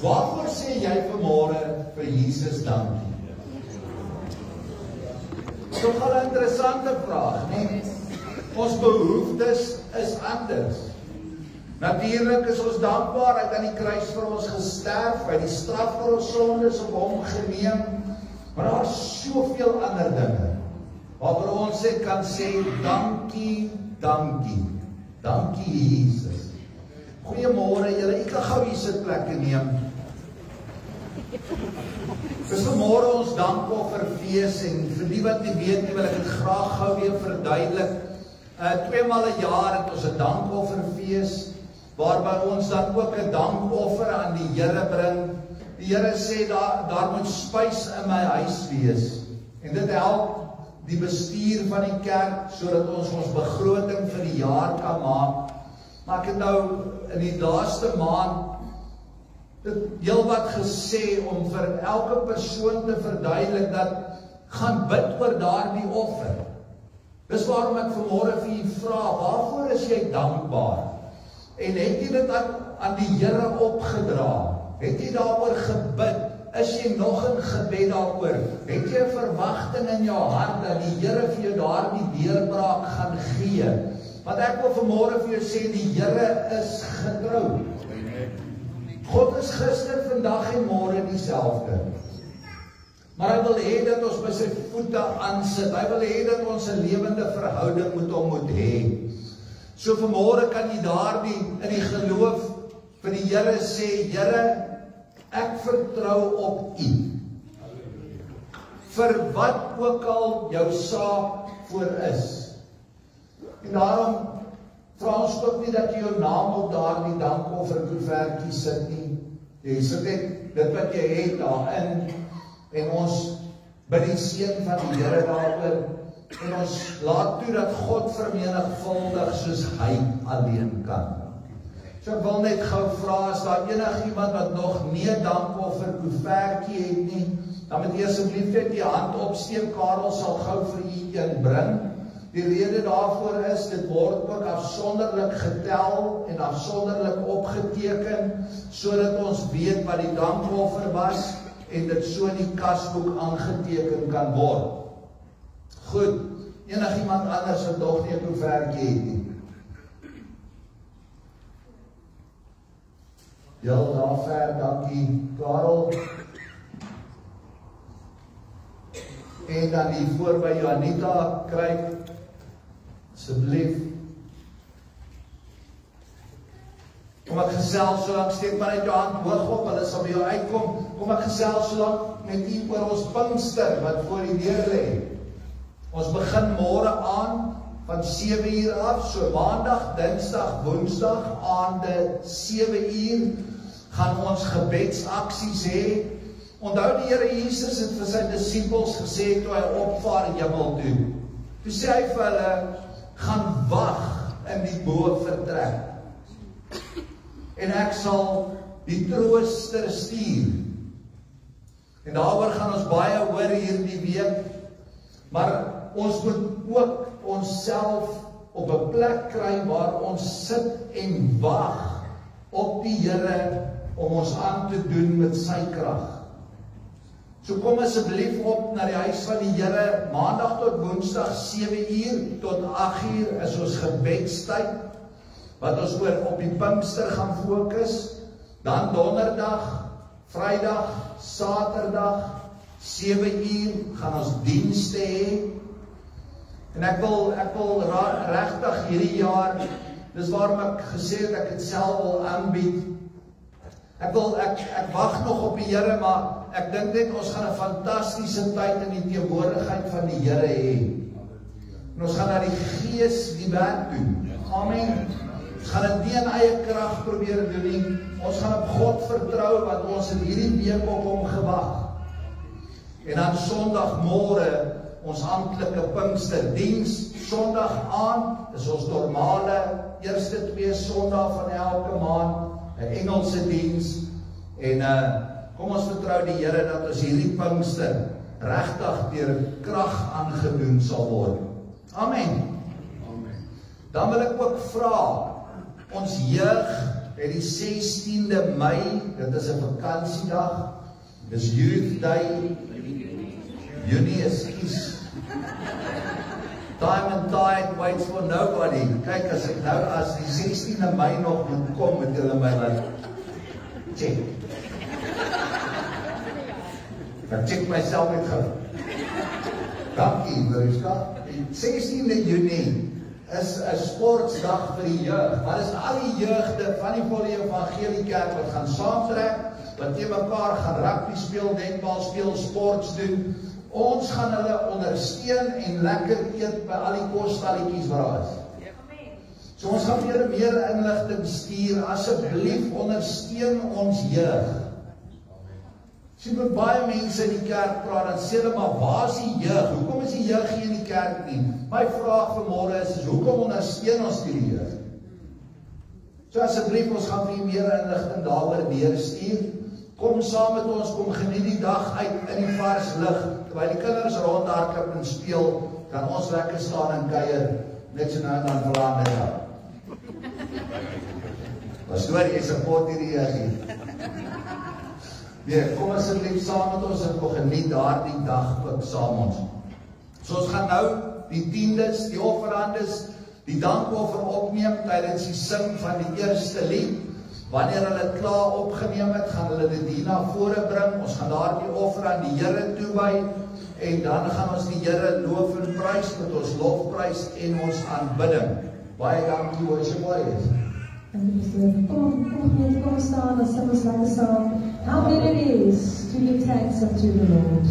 Waarvoor sê jy vanmôre vir Jesus dankie? So gaan 'n interessante vraag, nee? Ons behoeftes is anders. Natuurlik is ons dankbaar, hy het aan die kruis vir ons gesterf, hy het die straf vir ons sondes op hom geneem, maar daar is soveel ander dinge, waarvoor ons kan sê, dankie, dankie, dankie Jesus. Goeiemôre julle, ek kan gou hier sitplekke neem. Dis vanmôre ons dankofferfees en vir die wat nie weet nie, wil ek dit graag gou weer verduidelik. 2 maal 'n jaar het ons 'n dankofferfees, waarby ons dan ook 'n dankoffer aan die Here bring. Die Here sê daar moet spys in my huis wees. En dit help die bestuur van die kerk sodat ons begroting vir die jaar kan maak. Maar ek het nou in die laaste maand dit heel wat gesê om vir elke persoon te verduidelik dat gaan bid oor daardie offer. Dis waarom ek vanmôre vir u vra, waarvoor is jy dankbaar? En het jy dit aan die Here opgedra? Het jy daaroor gebid? Is jy nog in gebed daaroor? Het jy 'n verwagting in jou hart dat die Here vir jou daardie deurbraak gaan gee? Want ek wil vanmôre vir jou sê, die Here is getrou. God is gister, vandag en môre dieselfde. Maar hy wil hê dat ons by sy voete aansit. Hy wil hê dat ons 'n lewende verhouding met hom moet hê. So vanmôre kan jy daardie in die geloof vir die Here sê, Here, ek vertrou op U. Vir wat ook al jou saak voor is. En daarom vra ons ook nie dat jy jou naam op daardie dankofferkoevertjie sit nie. Jy sit net dit wat jy het daarin en ons bid die seën van die Here daaroor en ons laat toe dat God vermenigvuldig soos hy alleen kan. So ek wil net gou vra, as daar enigiemand wat nog nie 'n dankofferkoevertjie het nie, dan moet jy asseblief net die hand opsteek. Karel sal gou vir u een bring. Die rede daarvoor is, dit word ook afsonderlik getel en afsonderlik opgeteken, sodat ons weet wat die dankoffer was en dit so in die kasboek aangeteken kan word. Goed, enigiemand anders wat nog nie 'n koevertjie het nie? Heel daar ver, dankie Karel. En dan hier voor by Janita kry asseblief. Kom ek gesels so lank, steek maar uit jou hand hoog op, hulle sal by jou uitkom. Kom ek gesels so lank met u oor ons Pinkster wat voor die deur lê. Ons begin môre aan van 7 uur af, so maandag, dinsdag, woensdag aande 7 uur gaan ons gebedsaksies hê. Onthou die Here Jesus het vir sy disippels gesê toe hy opvaar hemel toe. Toe sê hy vir hulle, gaan wag in die bovertrek. En ek sal die trooster stuur. En daaroor gaan ons baie hoor hierdie week. Maar ons moet ook onsself op 'n plek kry waar ons sit en wag op die Here om ons aan te doen met sy krag. So kom asseblief op na die huis van die Here, maandag tot woensdag 7 uur tot 8 uur is ons gebedstyd, wat ons oor op die Pinkster gaan fokus. Dan donderdag, Vrydag, Saterdag, 7 uur gaan ons dienste hê. En ek wil regtig hierdie jaar, dis waarom ek gesê het ek het self wil aanbied. Ek wag nog op die Here, maar ek dink net ons gaan 'n fantastiese tyd in die teenwoordigheid van die Here hê. En ons gaan na die Gees die werk doen. Amen. Ons gaan dit nie in eie krag probeer doen nie. Ons gaan op God vertrou, want ons het hierdie week op hom gewag. En dan Sondagmôre, ons amptelike Pinksterdiens. Sondag aand is ons normale eerste 2 Sondae van elke maand, 'n Engelse diens. En kom ons vertrou die Here dat ons hierdie Pinkster regtig deur krag aangedoen sal word. Amen. Dan wil ek ook vra, ons jeug het die 16de Mei, dit is 'n vakansiedag, dis Youth Day, Junie is kies. Time and tide waits for nobody. Kyk, as ek nou, as die 16de Mei nog moet kom, met julle my laat check. Ek check myself met gou. Dankie, Mariska. Die 16de Junie is 'n sportsdag vir die jeug. Maar is al die jeugde van die Volle Evangelie Kerk wat gaan saamtrek, wat teen mekaar gaan rugby speel, netbal speel, sports doen. Ons gaan hulle ondersteun en lekker eet by al die kostalletjies wat daar is. So ons gaan meer inligting stuur. Asseblief ondersteun ons jeug. Sien met baie mense in die kerk praat, dan sê hulle, maar waar is die jeug? Hoekom is die jeug hier in die kerk nie? My vraag vanmôre is hoekom ondersteun ons die jeug? So asseblief, ons gaan vir meer inligting daaroor deurstuur. Kom saam met ons, kom geniet die dag uit in die vars lig. Terwyl die kinders rondhardloop en speel, kan ons lekker staan en kuier, net so nou en dan verlaan dit aan. Pastoor, jy support hierdie jeug. Nee, kom asseblief saam met ons en kom geniet daardie dag ook saam ons. So ons gaan nou die tiendes, die offerandes, die dankoffer opneem tydens die sing van die eerste lied. Wanneer hulle klaar opgeneem het, gaan hulle dit hier na vore bring. Ons gaan daardie offer aan die Here toewy en dan gaan ons die Here loof en prys met ons lofprys en ons aanbidding. Baie dankie worship warriors. Kom staan en sing ons lekker saam. How good it is to give thanks unto the Lord.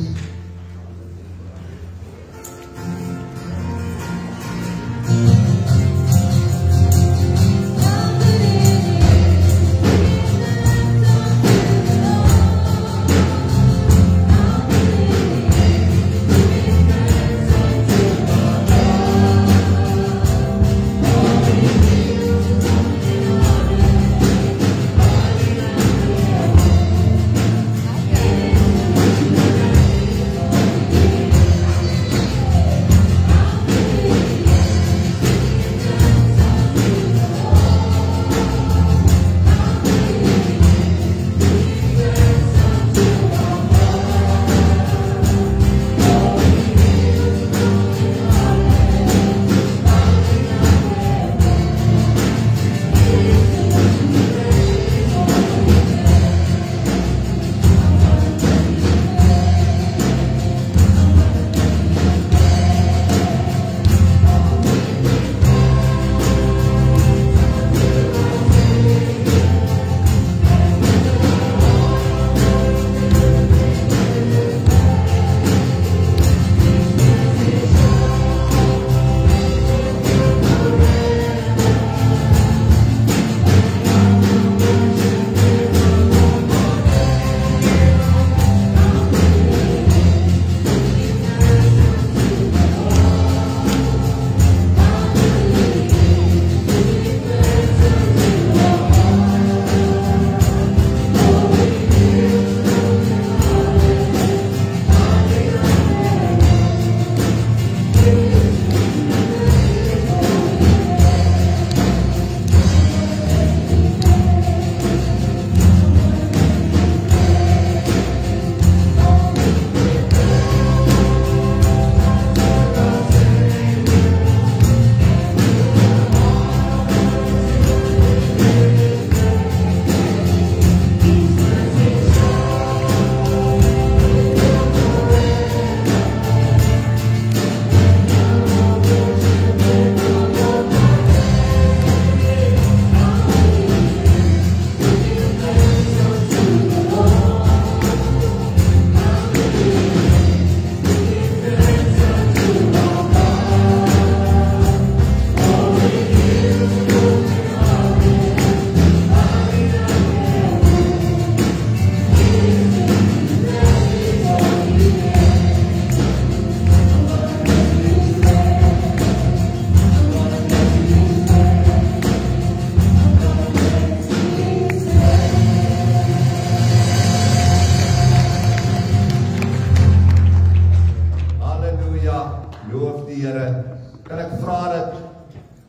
Kan ek vra dat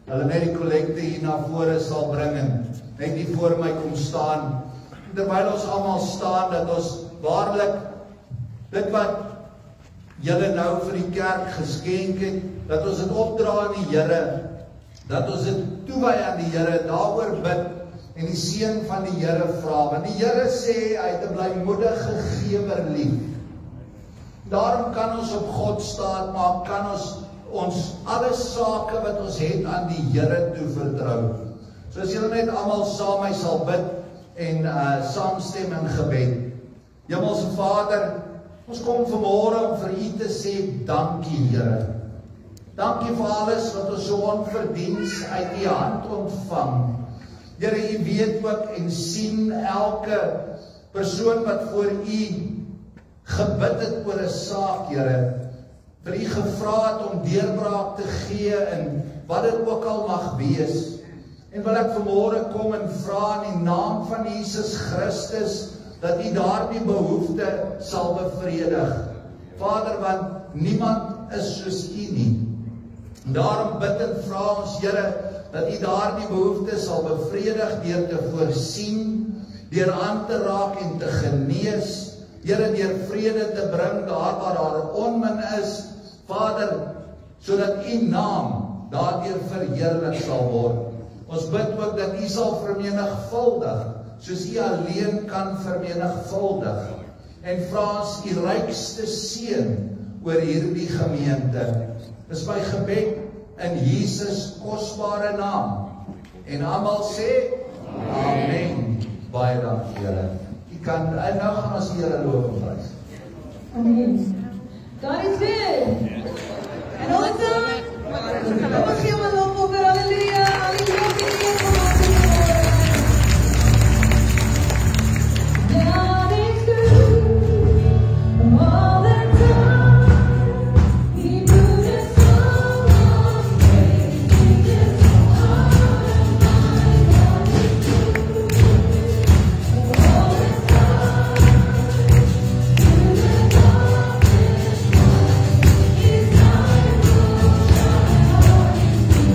hulle net die kollekte hier na vore sal bring en net hier voor my kom staan. Terwyl ons almal staan, dat ons waarlik dit wat julle nou vir die kerk geskenk het, dat ons dit opdra aan die Here, dat ons dit toewy aan die Here, daaroor bid en die seën van die Here vra. Want die Here sê hy het 'n blymoedige gewer lief. Daarom kan ons op God staat maak, kan ons alle sake wat ons het aan die Here toevertrou. So as julle net almal saam my sal bid en saamstem in gebed. Hemelse Vader, ons kom vanmôre om vir U te sê dankie, Here. Dankie vir alles wat ons so onverdiens uit U hand ontvang. Here, U weet ook en sien elke persoon wat voor U gebid het oor 'n saak, Here. Vir U gevra het om deurbraak te gee in wat dit ook al mag wees. En wil ek vanmôre kom en vra in die naam van Jesus Christus dat U daardie behoefte sal bevredig. Vader, want niemand is soos U nie. En daarom bid en vra ons, Here, dat U daardie behoefte sal bevredig deur te voorsien, deur aan te raak en te genees. Here, deur vrede te bring daar waar daar onmin is. Vader, sodat U naam daardeur verheerlik sal word. Ons bid ook dat U sal vermenigvuldig, soos U alleen kan vermenigvuldig. En vra ons U rykste seën oor hierdie gemeente. Dis my gebed in Jesus kosbare naam. En almal sê, Amen. Baie dankie, Here. U kan, en nou gaan ons die Here loof en prys. Amen. God is good. And awesome. Kom ons gee hom 'n lofoffer. Halleluja. Halleluja. God is good. All the time. He moved us from one place into another. My God is good. All the time. To the darkest night, His light will shine on you.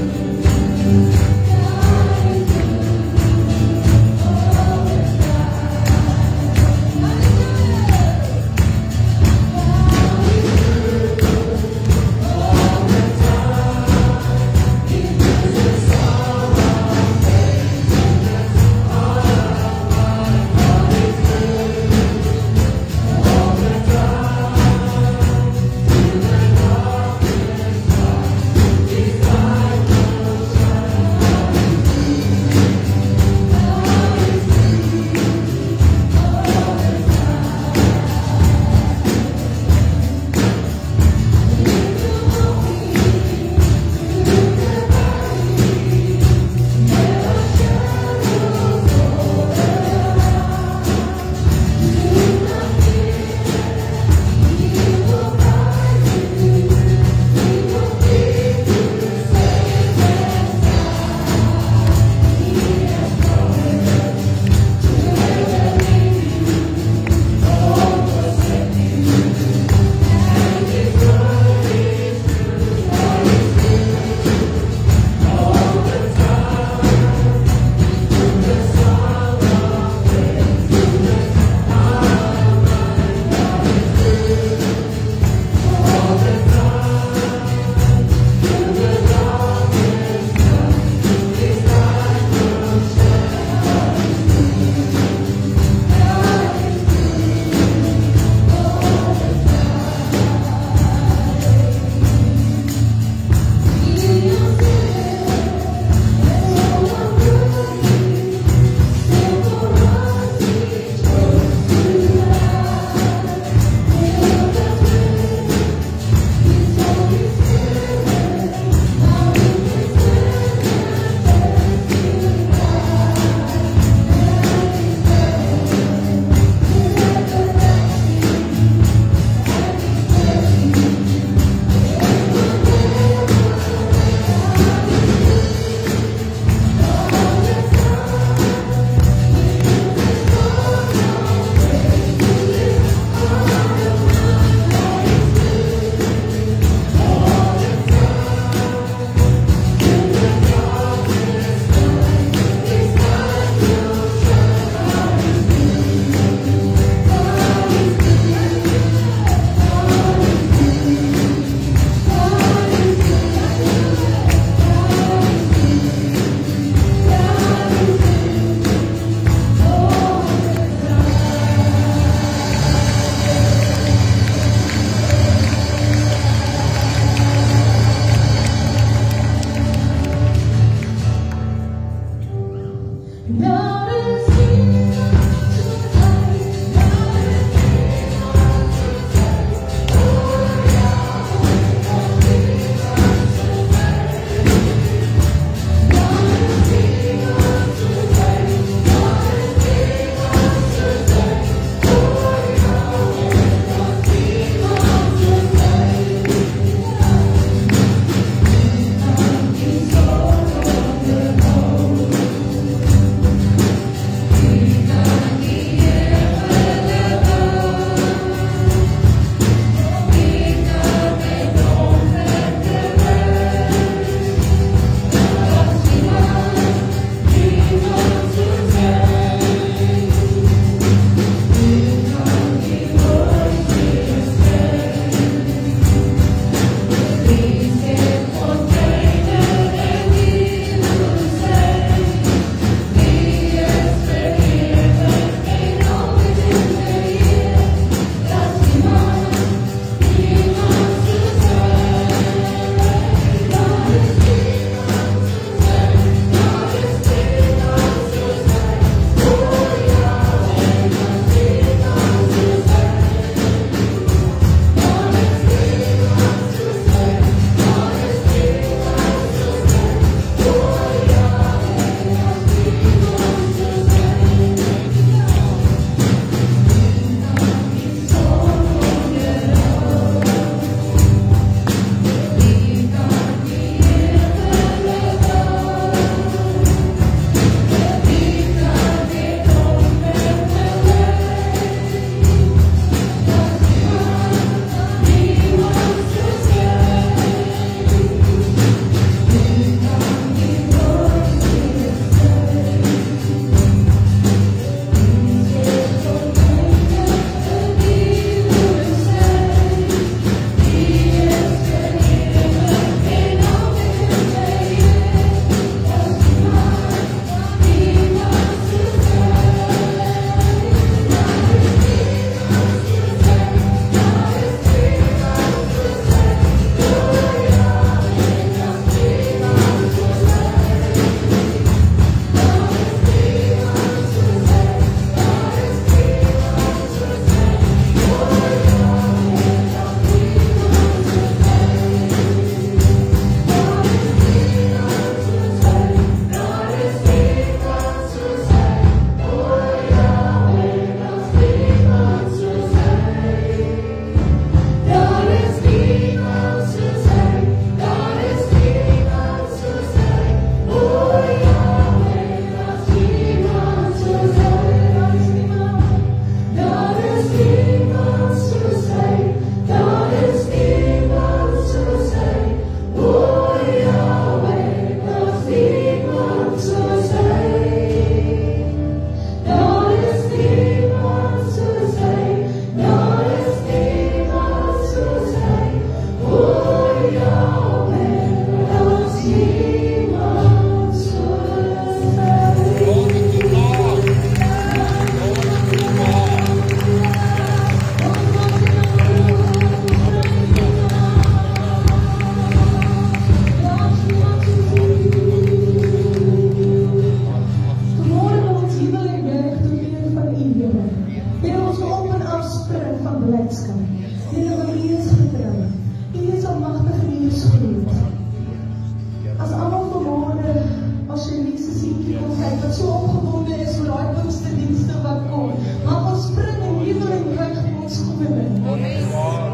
tyd wat so opgewonde is oor daai Pinksterdienste wat kom. Maar ons spring in hemel en buig in ons koning.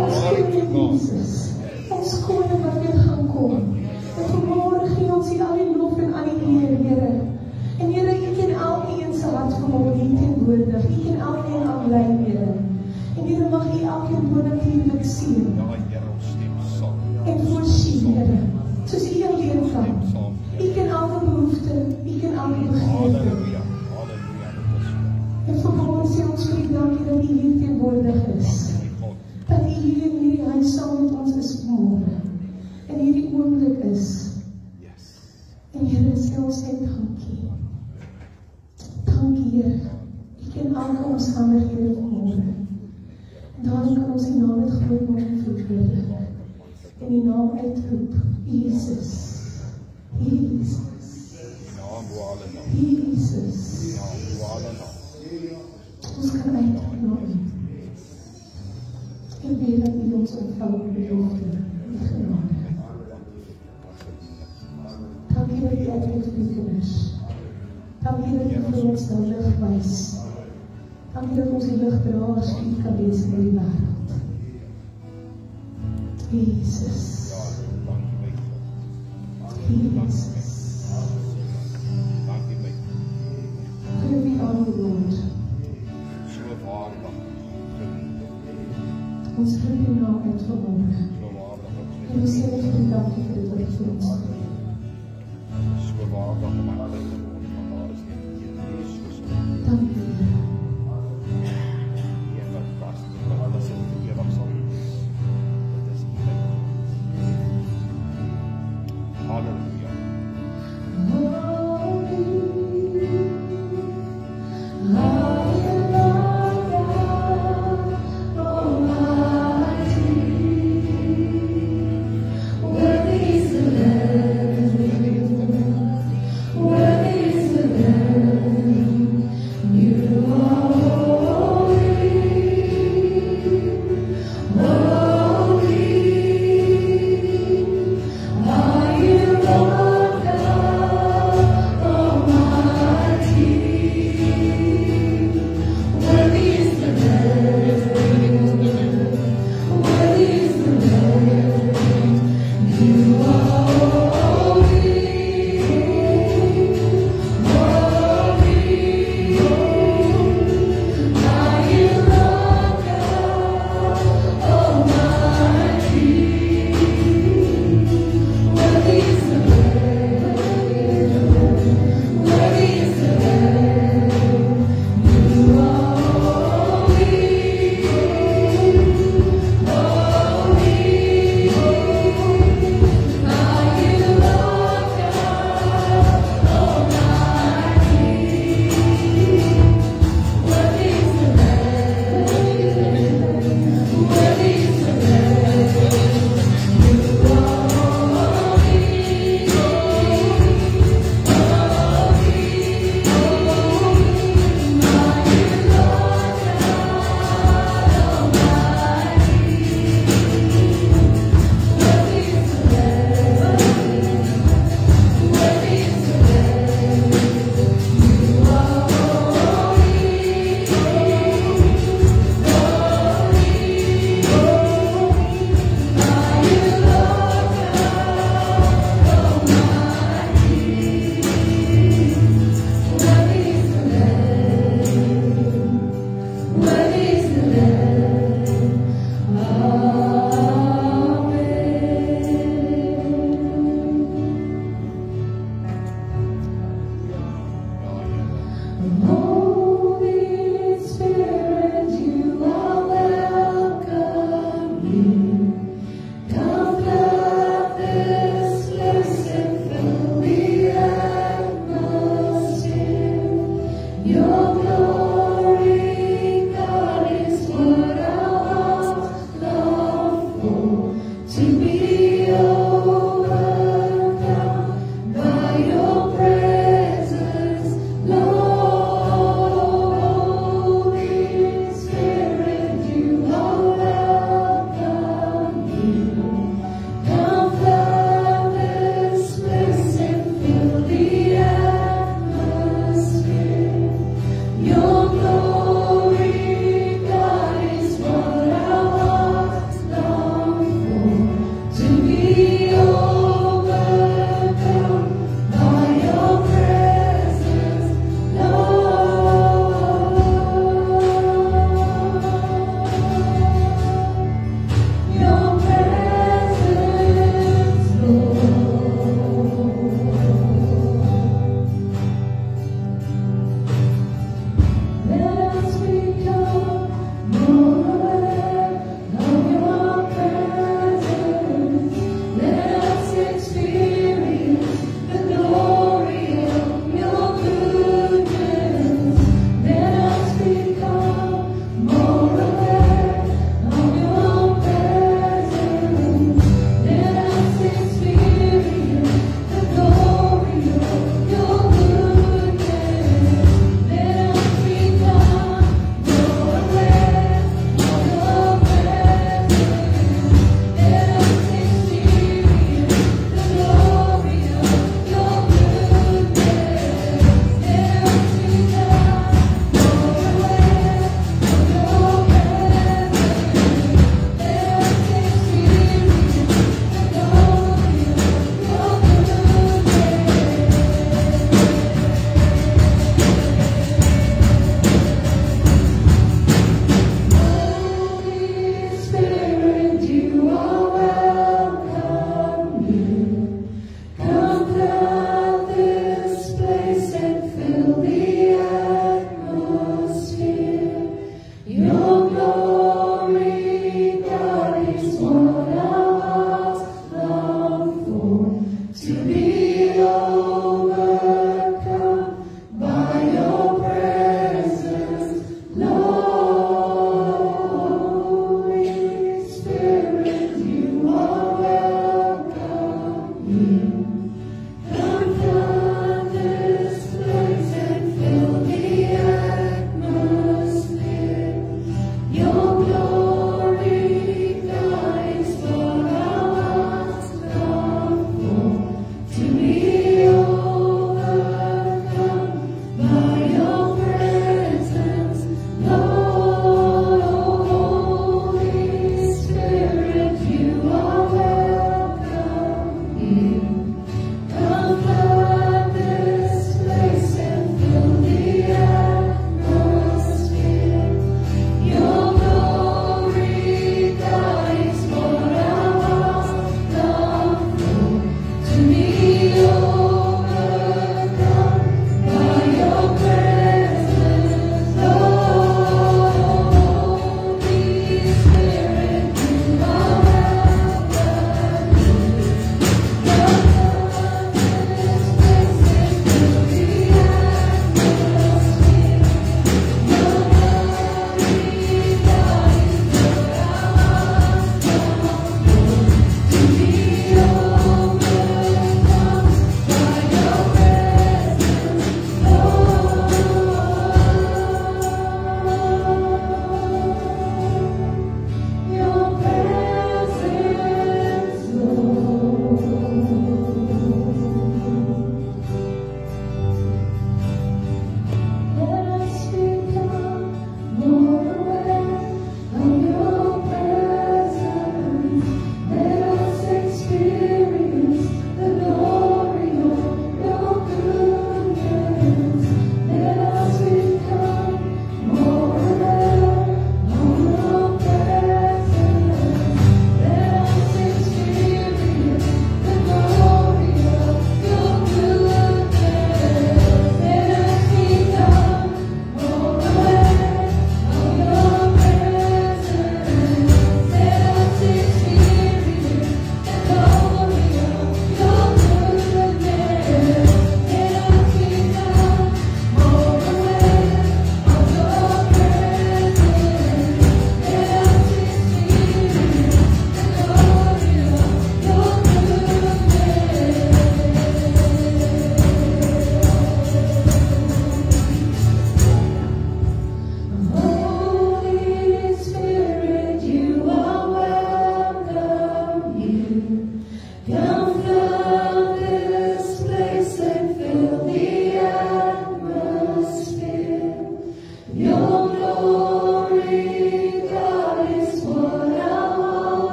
Ons koning Jesus. Ons koning wat weer gaan kom. En vanmôre gee ons hier al die lof en al die eer, Here. En Here, U ken elkeen se hart vanmôre hier teenwoordig. U ken elkeen aanlyn, Here. En Here, mag U elkeen bonatuurlik sien. En voorsien, Here. Soos U alleen kan. U ken elke behoefte, U ken elke begeerte. En vanmôre sê ons vir U dankie dat U hier teenwoordig is. Dat U hier in hierdie huis saam met ons is vanmôre. En hierdie oomblik is. En Here, sê ons net dankie. Dankie, Here. U ken elke omstandighede vanmôre. En daarom kan ons die naam met groot maak en verheerlik. En die naam uitroep, Jesus. Jesus. Jesus. Ons kan uitroep na U. En weet dat U ons ontvang met belofte en genade. Dankie dat U uitroep vir die kinders. Dankie dat U vir ons nou lig wys. Dankie dat ons die ligdraers vir U kan wees in die wêreld. Jesus. Jesus. Glory on the Lord. Ons roep U naam uit vanmôre. En ons sê net vir U dankie vir dit wat U vir ons doen. Dankie, Here. Worthy is the Lamb, worthy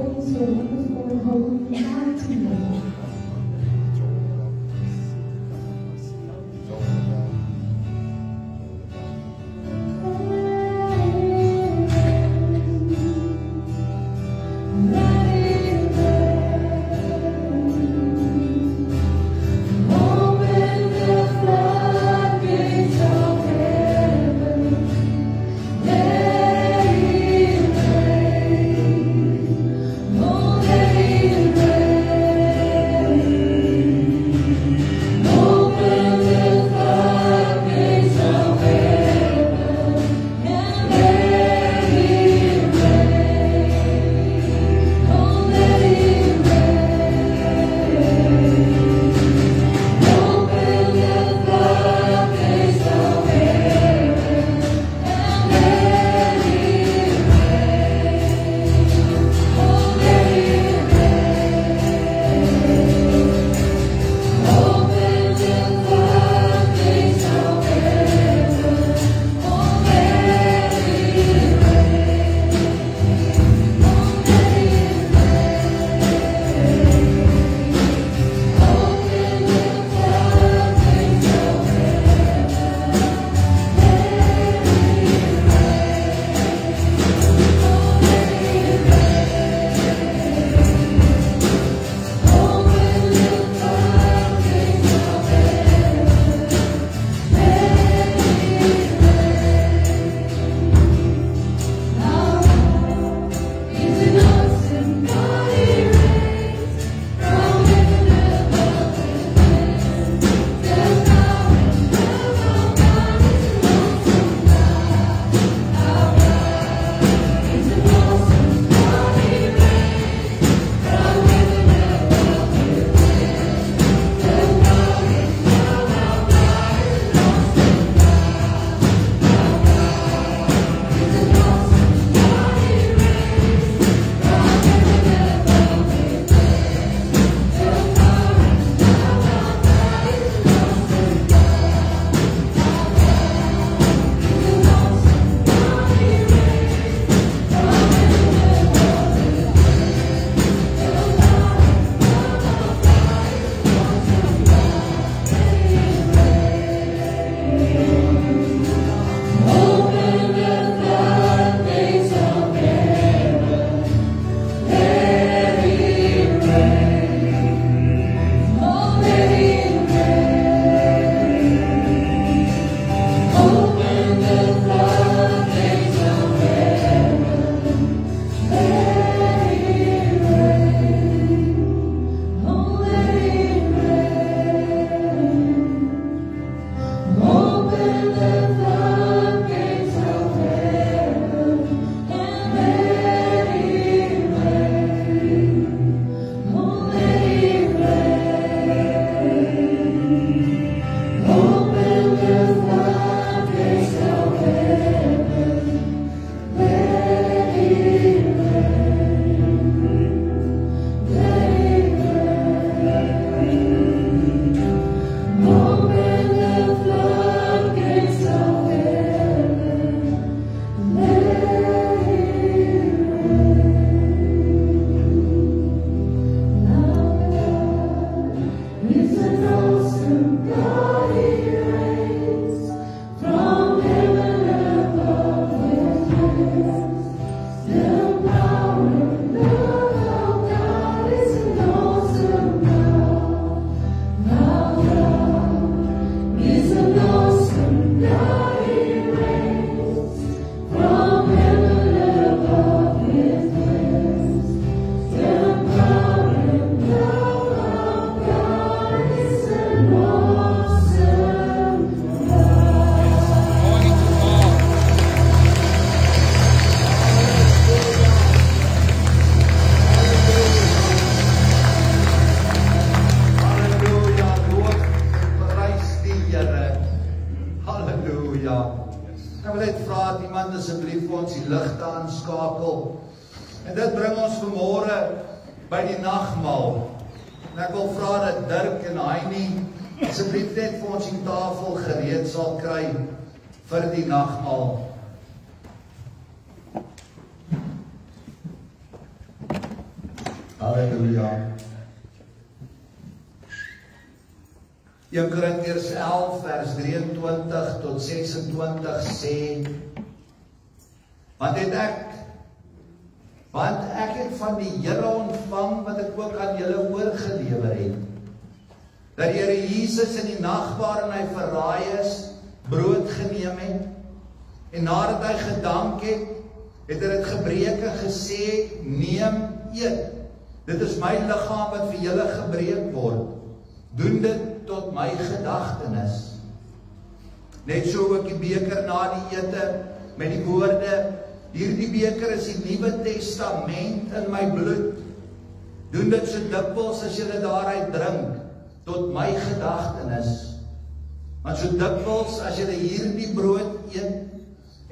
praise your wonderful and holy and mighty name. En dit bring ons vanmôre by die nagmaal. En ek wil vra dat Dirk en Heini asseblief net vir ons die tafel gereed sal kry vir die nagmaal. Halleluja. 1 Korintiërs 11 vers 23 tot 26 sê, want ek het van die Here ontvang wat ek ook aan julle oorgelewer het, dat die Here Jesus in die nag waarin hy verraai is, brood geneem het, en nadat hy gedank het, het hy dit gebreek en gesê, neem, eet, dit is my liggaam wat vir julle gebreek word, doen dit tot my gedagtenis. Net so ook die beker na die ete, met die woorde, hierdie beker is die Nuwe Testament in my bloed. Doen dit so dikwels as julle daaruit drink, tot my gedagtenis. Want so dikwels as julle hierdie brood eet,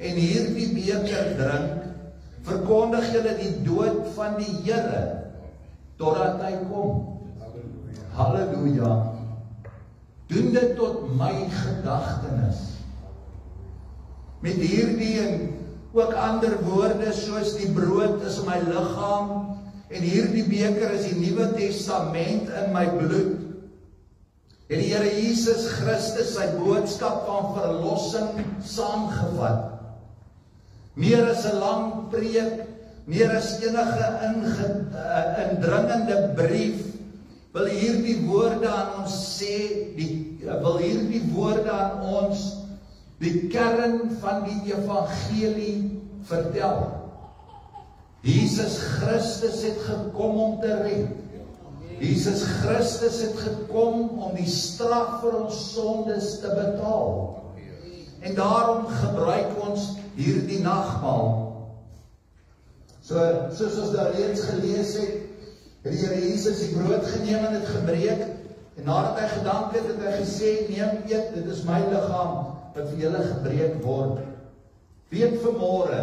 en hierdie beker drink, verkondig julle die dood van die Here, totdat hy kom. Halleluja. Doen dit tot my gedagtenis. Met hierdie en ook ander woorde soos die brood is my liggaam en hierdie beker is die Nuwe Testament in my bloed. Het die Here Jesus Christus sy boodskap van verlossing saamgevat. Meer as 'n lang preek, meer as enige indringende brief, wil hierdie woorde aan ons sê, wil hierdie woorde aan ons die kern van die evangelie vertel. Jesus Christus het gekom om te red. Jesus Christus het gekom om die straf vir ons sondes te betaal. En daarom gebruik ons hierdie nagmaal. Soos ons daar reeds gelees het die Here Jesus die brood geneem en het gebreek, en nadat hy gedank het, het hy gesê, neem, eet, dit is my liggaam, wat vir julle gebreek word. Weet vanmôre,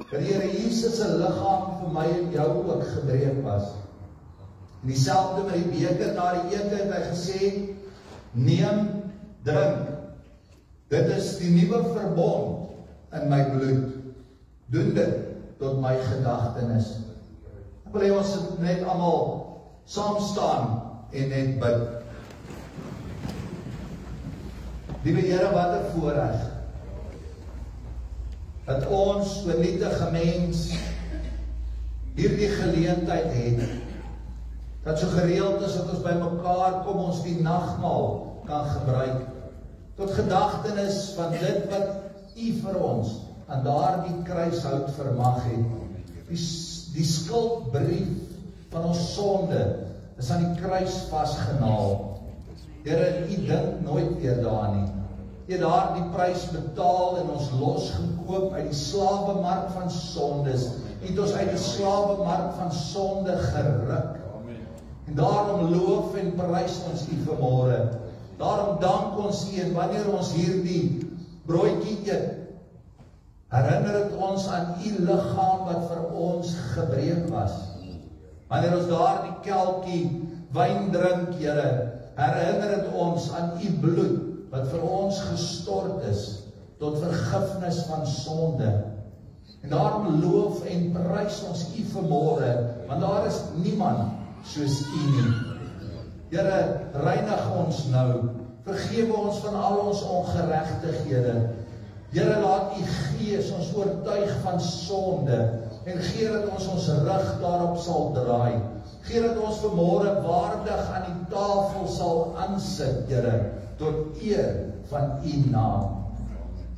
dat die Here Jesus se liggaam vir my en jou ook gebreek was. En dieselfde met die beker na die ete het hy gesê, neem, drink, dit is die nuwe verbond in my bloed. Doen dit tot my gedagtenis. Ek wil hê ons net almal saam staan en net bid. Liewe Here, wat 'n voorreg dat ons, so nietige mens, hierdie geleentheid het, dat so gereeld is dat ons by mekaar kom, ons die nagmaal kan gebruik, tot gedagtenis van dit wat U vir ons aan daardie kruishout vermag het. Die skuldbrief van ons sonde is aan die kruis vasgenaal. Here, U dink nooit weer daar nie. U het daar die prys betaal en ons losgekoop uit die slawemark van sondes. U het ons uit die slawemark van sonde geruk. En daarom loof en prys ons U vanmôre. Daarom dank ons U, en wanneer ons hierdie broodjie eet, herinner het ons aan U liggaam wat vir ons gebreek was. Wanneer ons daar die kelkie wyn drink, Here, herinner het ons aan U bloed wat vir ons gestort is tot vergifnis van sonde. En daarom loof en prys ons U vanmôre, want daar is niemand soos U nie. Here, reinig ons nou, vergewe ons van al ons ongeregtighede. Here, laat U Gees ons oortuig van sonde en gee dat ons rug daarop sal draai. Gee dat ons vanmôre waardig aan die tafel sal aansit, Here, tot eer van U naam.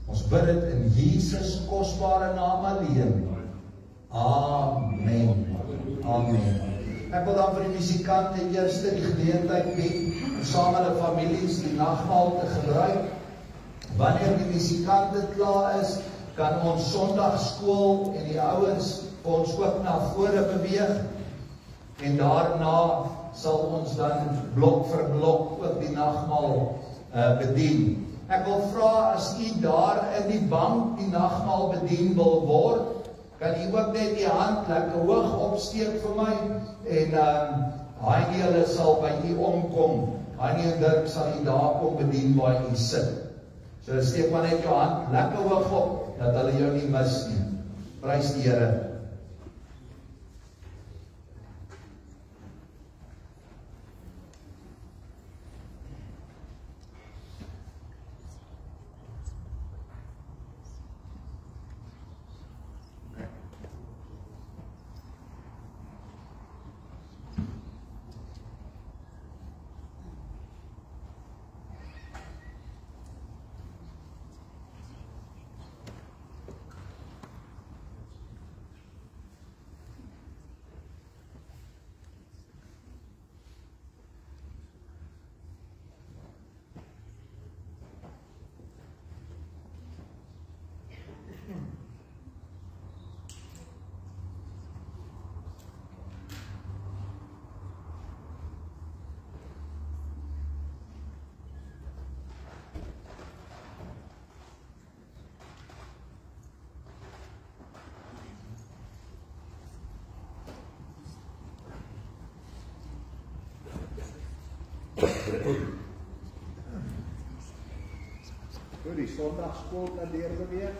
Ons bid dit in Jesus kosbare naam alleen. Amen. Amen. Ek wil dan vir die musikante eerste die geleentheid bied om saam met hulle families die nagmaal te gebruik. Wanneer die musikante klaar is, kan ons Sondagskool en die ouens ons ook na vore beweeg. En daarna sal ons dan blok vir blok ook die nagmaal bedien. Ek wil vra, as U daar in die bank die nagmaal bedien wil word, kan U ook net die hand lekker hoog opsteek vir my, en Heini hulle sal by U omkom. Heini en Dirk sal U daar kom bedien waar U sit. So steek maar net jou hand lekker hoog op, dat hulle jou nie mis nie. Prys die Here. Goed, die Sondagskool kan deurbeweeg.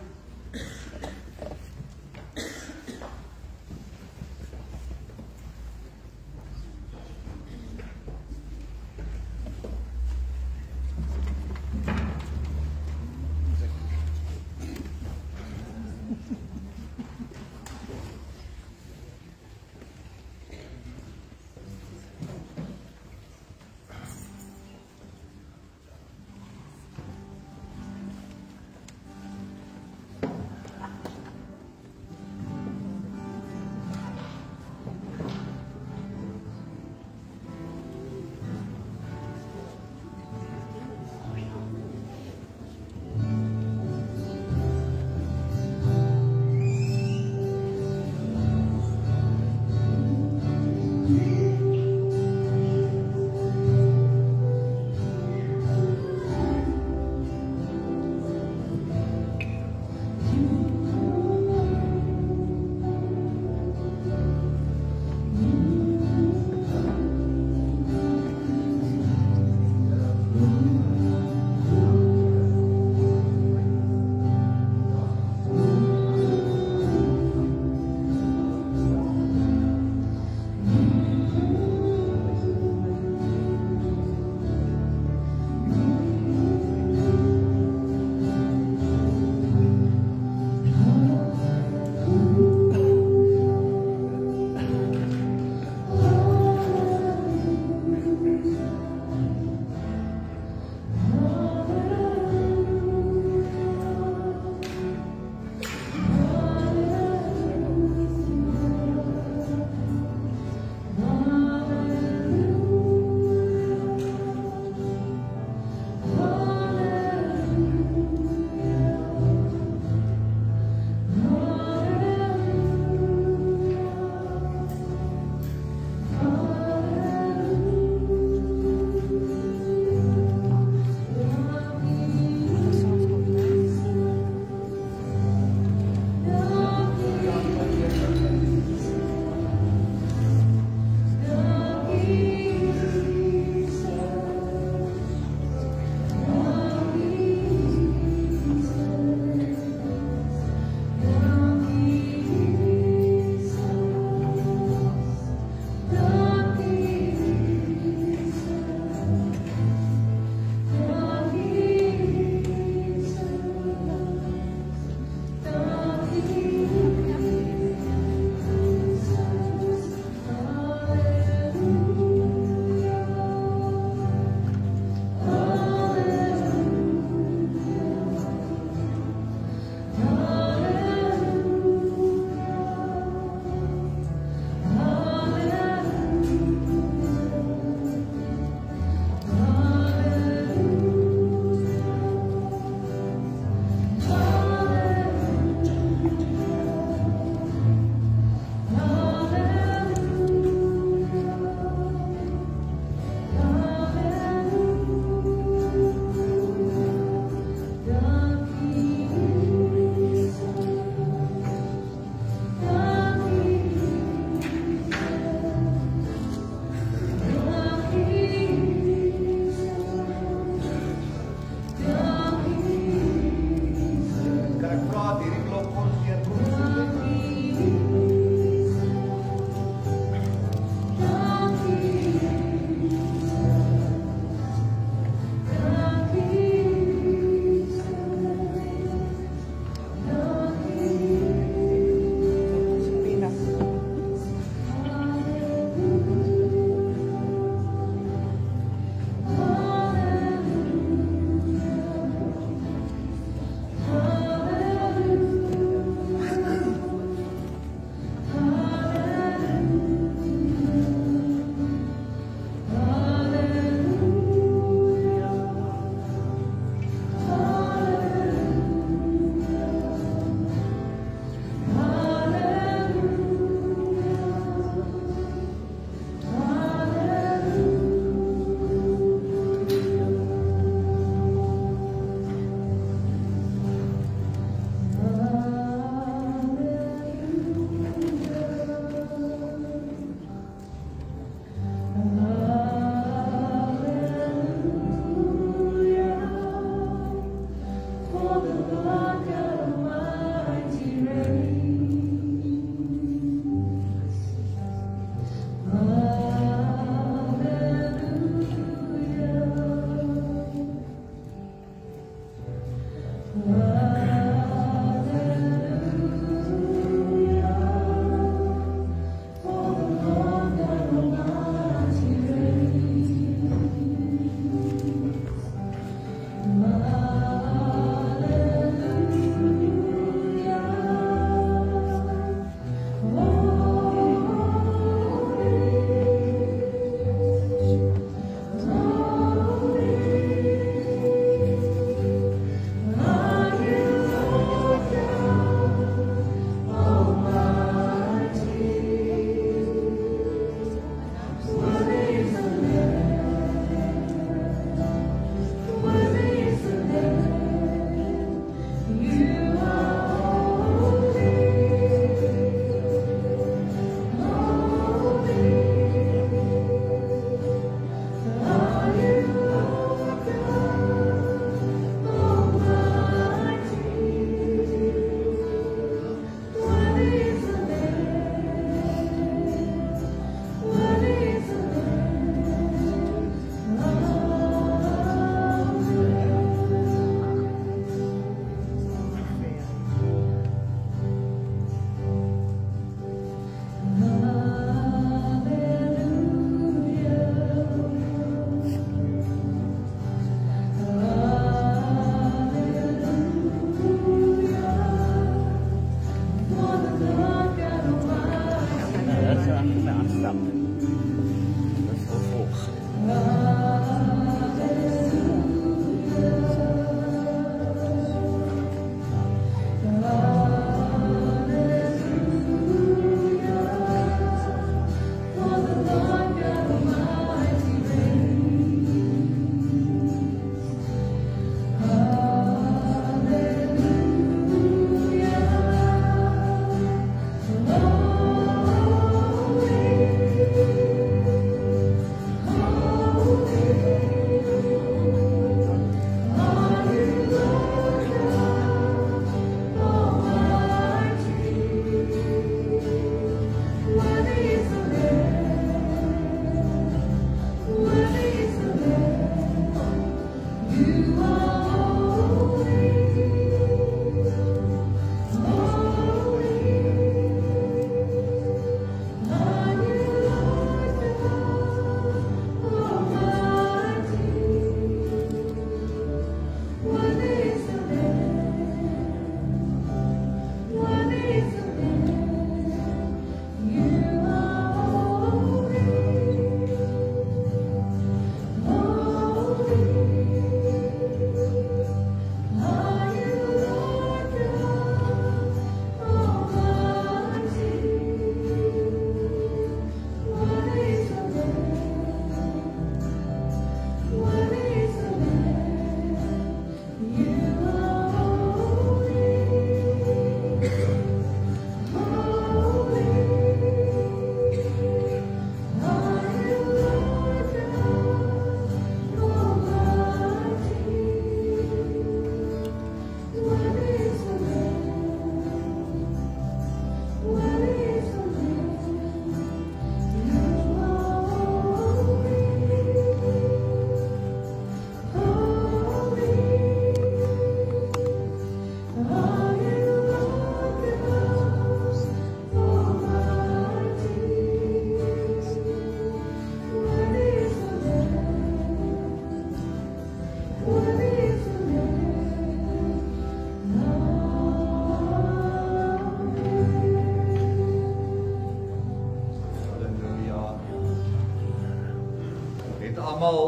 almal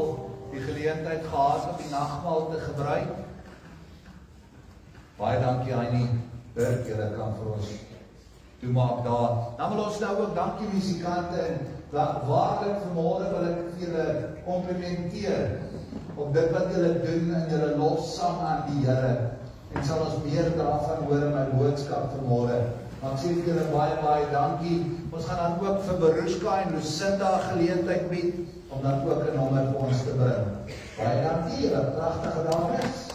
die geleentheid gehad om die nagmaal te gebruik. Baie dankie Annie, Dirk, julle kan vir ons toemaak daar. Dan wil ons nou ook dankie musikante en waarlik vanmôre wil ek vir julle komplimenteer op dit wat julle doen in julle lofsang aan die Here. En sal ons meer daarvan hoor in my boodskap vanmôre. Maar ek sê vir julle baie dankie. Ons gaan dan ook vir Beruska en Lucinda geleentheid bied om dan ook 'n nommer vir ons te bring. Baie dankie, julle pragtige dames.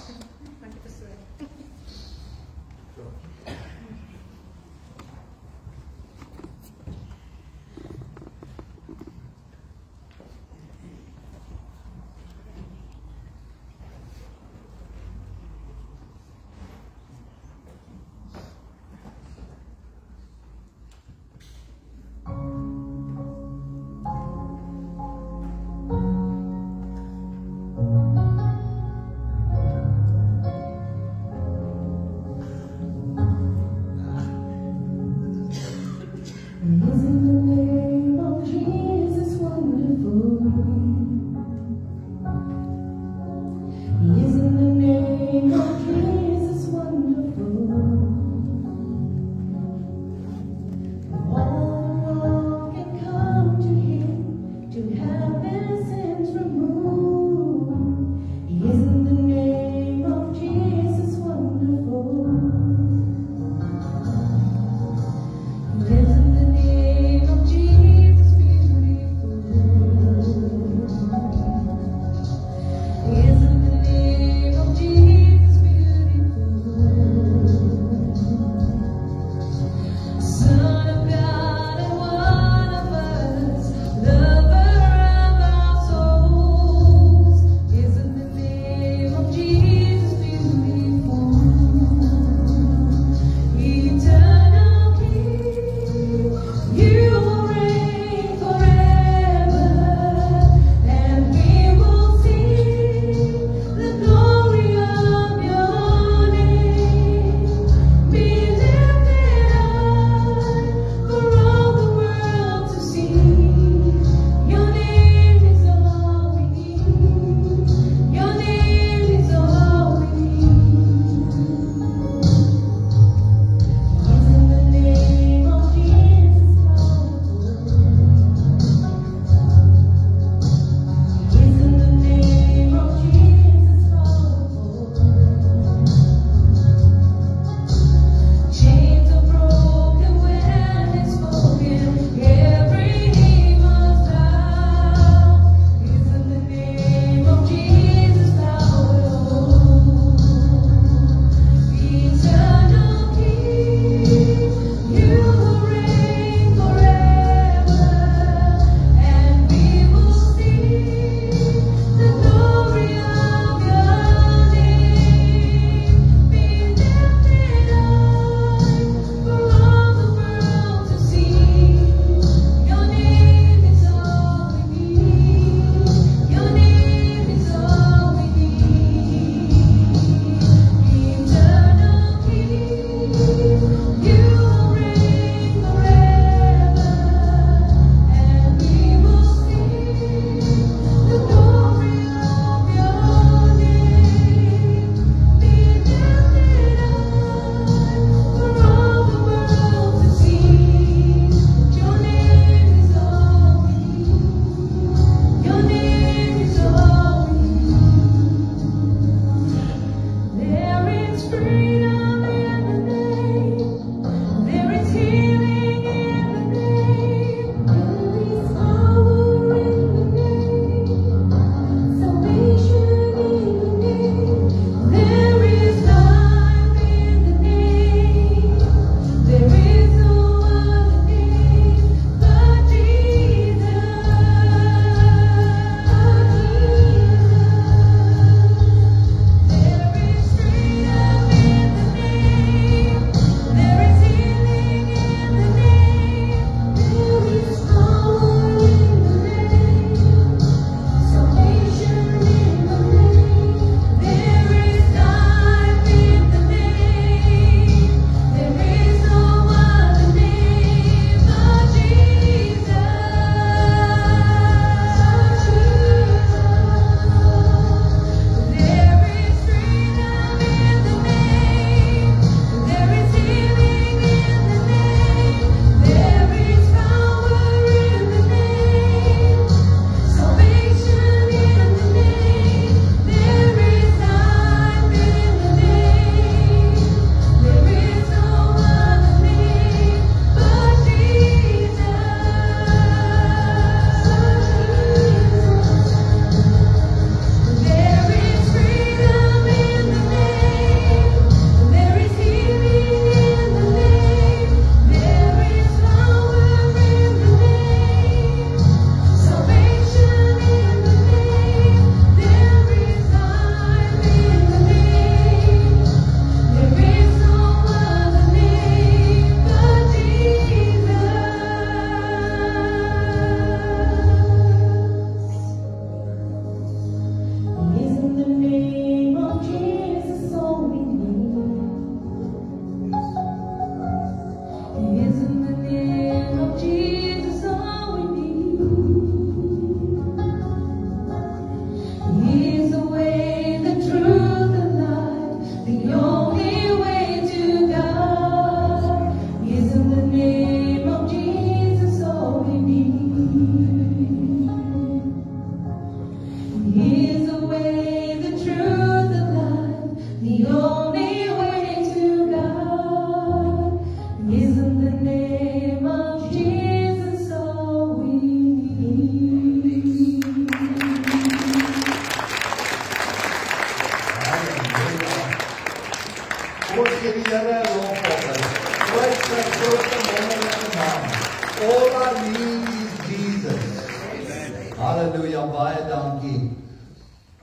Halleluja, baie dankie.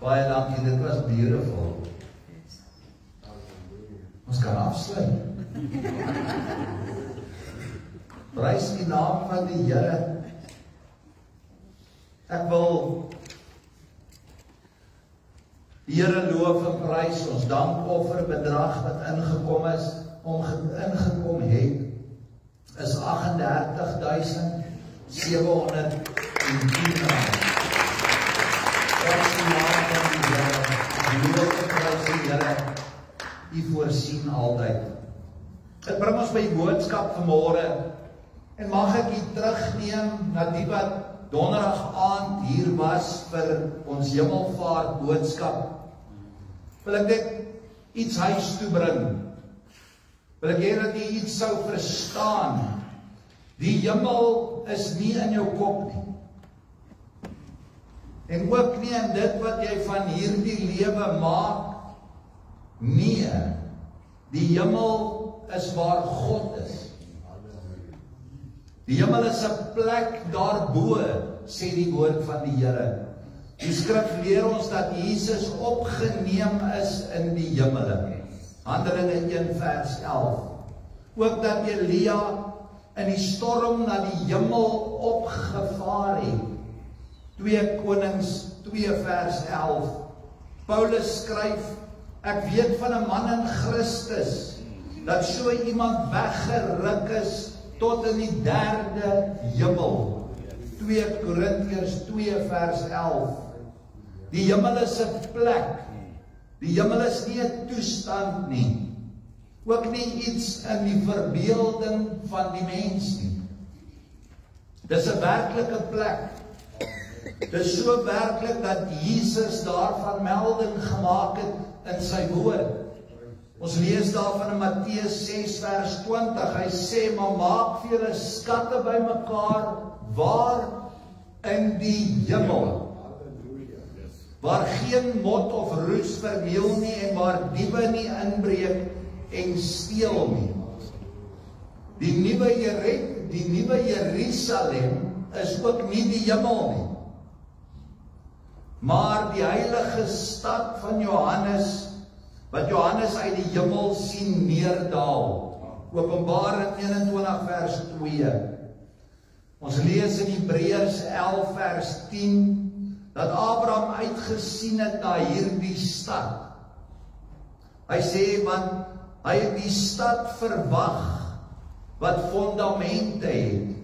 Baie dankie, dit was beautiful. Ons kan afsluit. Prys die naam van die Here. Ek wil die Here loof en prys, ons dankoffer bedrag wat ingekom het, is 38.710 rand. Prys die naam van die Here, loof en prys die Here, U voorsien altyd. Dit bring ons by die boodskap vanmôre, en mag ek U terugneem na die wat donderdag aand hier was vir ons hemelvaart boodskap. Wil ek dit iets huis toe bring. Wil ek hê dat jy iets sou verstaan. Die hemel is nie in jou kop nie. En ook nie in dit wat jy van hierdie lewe maak. Nee, die hemel is waar God is. Die hemel is 'n plek daarbo, sê die woord van die Here. Die skrif leer ons dat Jesus opgeneem is in die hemele. Handelinge 1 vers 11. Ook dat Elia in die storm na die hemel opgevaar het. 2 Konings 2 vers 11. Paulus skryf, ek weet van 'n man in Christus, dat so iemand weggeruk is tot in die 3de hemel. 2 Korintiërs 2 vers 11. Die hemel is 'n plek. Die hemel is nie 'n toestand nie. Ook nie iets in die verbeelding van die mens nie. Dis 'n werklike plek. Dis so werklik dat Jesus daarvan melding gemaak het in sy woord. Ons lees daarvan in Matteus 6 vers 20. Hy sê, maar maak vir julle skatte bymekaar, waar? In die hemel. Waar geen mot of roes verniel nie en waar diewe nie inbreek en steel nie. Die nuwe Jerusalem is ook nie die hemel nie, maar die heilige stad van Johannes, wat Johannes uit die hemel sien neerdaal. Openbaring 21 vers 2. Ons lees in Hebreërs 11 vers 10, dat Abraham uitgesien het na hierdie stad. Hy sê, want hy het die stad verwag, wat fondamente het,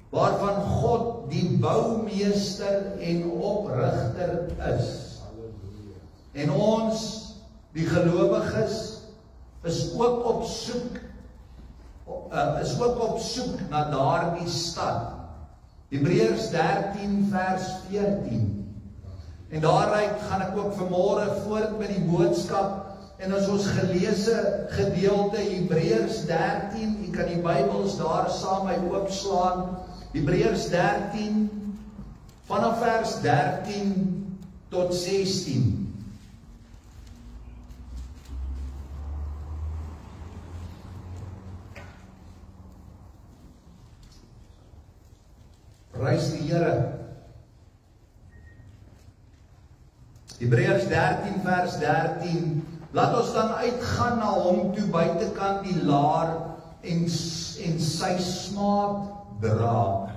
waarvan God die boumeester en oprigter is. En ons, die gelowiges, is ook op soek na daardie stad. Hebreërs 13 vers 14. En daaruit gaan ek ook vanmôre voort met die boodskap. En as ons geleese gedeelte Hebreërs 13, jy kan die Bybels daar saam my oopslaan. Hebreërs 13 vanaf vers 13 tot 16. Prys die Here. Hebreërs 13 vers 13. Laat ons dan uitgaan na hom toe buitekant die laar en sy smaad dra.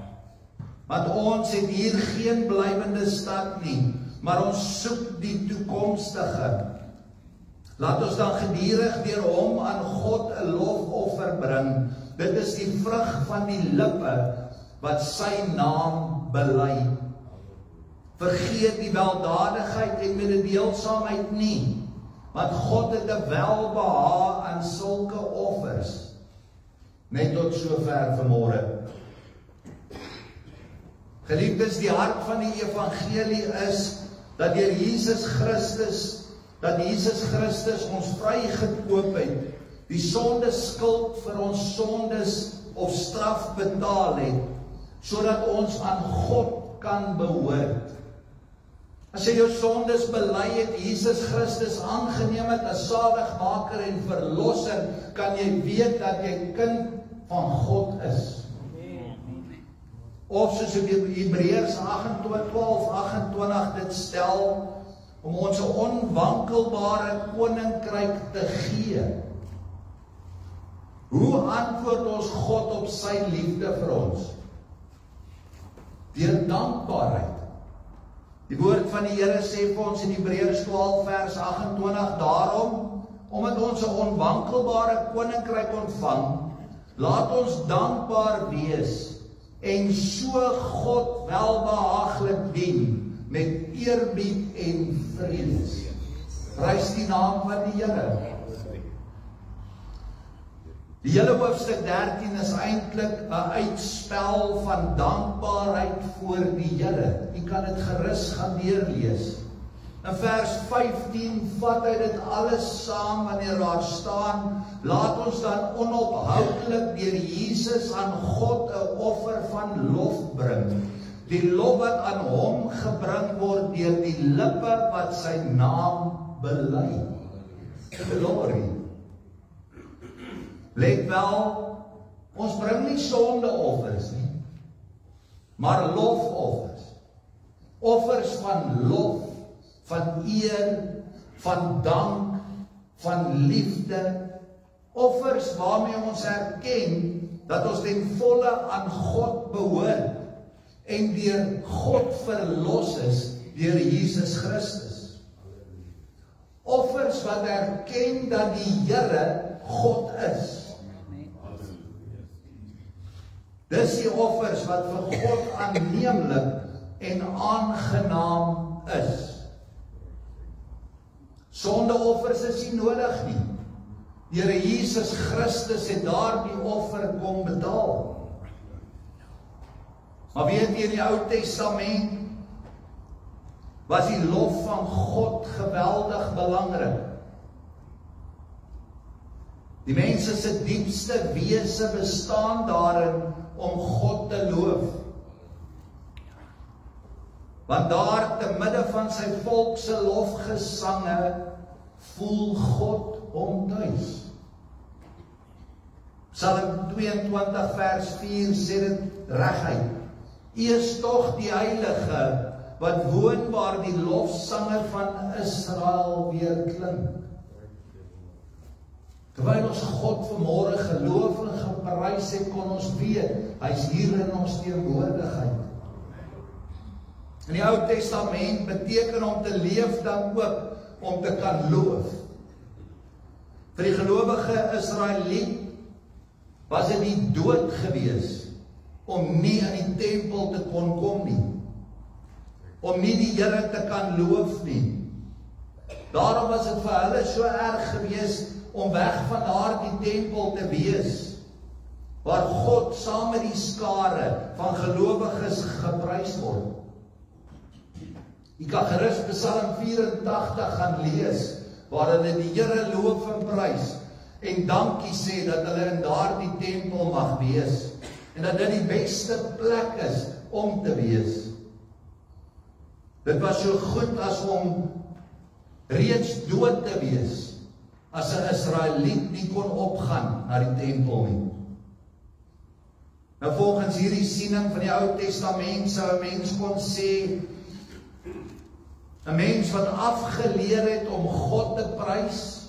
Want ons het hier geen blywende stad nie, maar ons soek die toekomstige. Laat ons dan gedurig deur hom aan God 'n lofoffer bring. Dit is die vrug van die lippe wat sy naam bely. Vergeet die weldadigheid en mededeelsaamheid nie, want God het 'n welbehae aan sulke offers. Net tot sover vanmôre. Geliefdes, die hart van die evangelie is dat deur Jesus Christus ons vrygekoop het, die sondeskuld vir ons sondes of straf betaal het, sodat ons aan God kan behoort. As jy jou sondes bely het, Jesus Christus aangeneem het as saligmaker en verlosser, kan jy weet dat jy kind van God is. of soos Hebreërs 12:28 dit stel, om ons 'n onwankelbare koninkryk te gee. Hoe antwoord ons God op sy liefde vir ons? Deur dankbaarheid. Die woord van die Here sê vir ons in Hebreërs 12:28, daarom, omdat ons 'n onwankelbare koninkryk ontvang, laat ons dankbaar wees en so God welbehaaglik dien met eerbied en vrees. Prys die naam van die Here. Die hele hoofstuk 13 is eintlik 'n uitspel van dankbaarheid voor die Here. U kan dit gerus gaan deurlees. In vers 15 vat hy dit alles saam wanneer daar staan, laat ons dan onophoudelik deur Jesus aan God 'n offer van lof bring. Die lof wat aan hom gebring word deur die lippe wat sy naam bely. Glory. Let wel, ons bring nie sondeoffers nie, maar lofoffers. Offers van lof, van eer, van dank, van liefde. Offers waarmee ons erken dat ons ten volle aan God behoort en deur God verlos is deur Jesus Christus. Offers wat erken dat die Here God is. Dis die offers wat vir God aanneemlik en aangenaam is. Sondeoffers is nie nodig nie. Die Here Jesus Christus het daardie offer kom betaal. Maar weet jy, in die Ou Testament was die lof van God geweldig belangrik. Die mense se diepste wese bestaan daarin om God te loof. Want daar te midde van sy volk se lofgesange voel God hom tuis. Psalm 22 vers 4 sê dit reguit. U is tog die Heilige wat woon waar die lofsange van Israel weer klink. Terwyl ons God vanmôre geloof en geprys het, kon ons weet, hy's hier in ons teenwoordigheid. In die Ou Testament beteken om te leef dan ook om te kan loof. Vir die gelowige Israeliet was dit die dood gewees om nie in die tempel te kon kom nie. Om nie die Here te kan loof nie. Daarom was dit vir hulle so erg gewees om weg van daardie tempel te wees, waar God saam met die skare van gelowiges geprys word. Jy kan gerus Psalm 84 gaan lees, waar hulle die Here loof en prys, en dankie sê dat hulle in daardie tempel mag wees, en dat dit die beste plek is om te wees. Dit was so goed as om reeds dood te wees, as 'n Israeliet nie kon opgaan na die tempel nie. Nou volgens hierdie siening van die Ou Testament sou 'n mens kon sê, 'n mens wat afgeleer het om God te prys,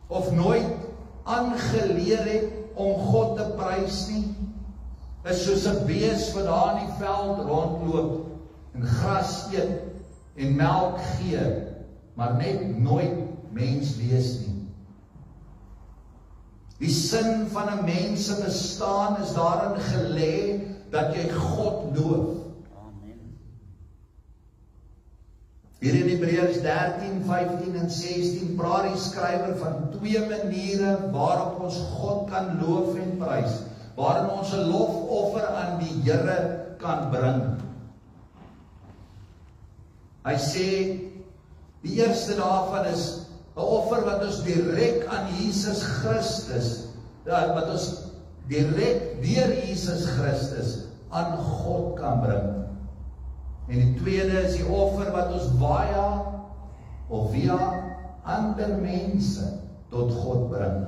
of nooit aangeleer het om God te prys nie, is soos 'n bees wat daar in die veld rondloop en gras eet en melk gee, maar net nooit mens wees nie. Die sin van 'n mens se bestaan is daarin gelê dat jy God loof. Amen. Hier in Hebreërs 13, 15 en 16 praat die skrywer van twee maniere waarop ons God kan loof en prys, waarin ons 'n lofoffer aan die Here kan bring. Hy sê, die eerste daarvan is 'n offer wat ons direk aan Jesus Christus, wat ons direk deur Jesus Christus aan God kan bring. En die tweede is die offer wat ons via ander mense tot God bring.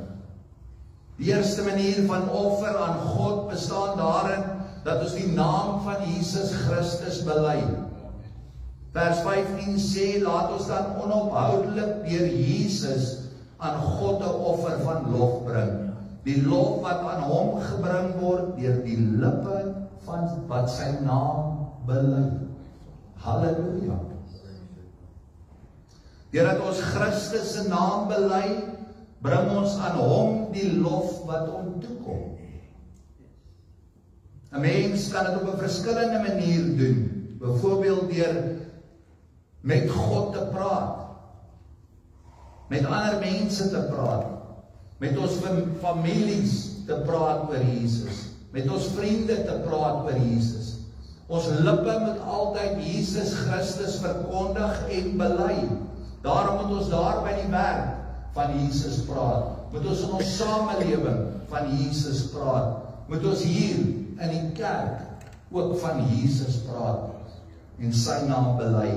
Die eerste manier van offer aan God bestaan daarin dat ons die naam van Jesus Christus bely. Vers 15 sê, laat ons dan onophoudelik deur Jesus aan God 'n offer van lof bring. Die lof wat aan hom gebring word deur die lippe van wat sy naam bely. Halleluja. Deurdat ons Christus se naam bely, bring ons aan hom die lof wat hom toekom. 'n Mens kan dit op 'n verskillende manier doen. Byvoorbeeld deur met God te praat, met ander mense te praat, met ons families te praat oor Jesus, met ons vriende te praat oor Jesus. Ons lippe moet altyd Jesus Christus verkondig en bely. Daarom moet ons daar by die werk van Jesus praat. Moet ons in ons samelewing van Jesus praat. Moet ons hier in die kerk ook van Jesus praat en sy naam bely.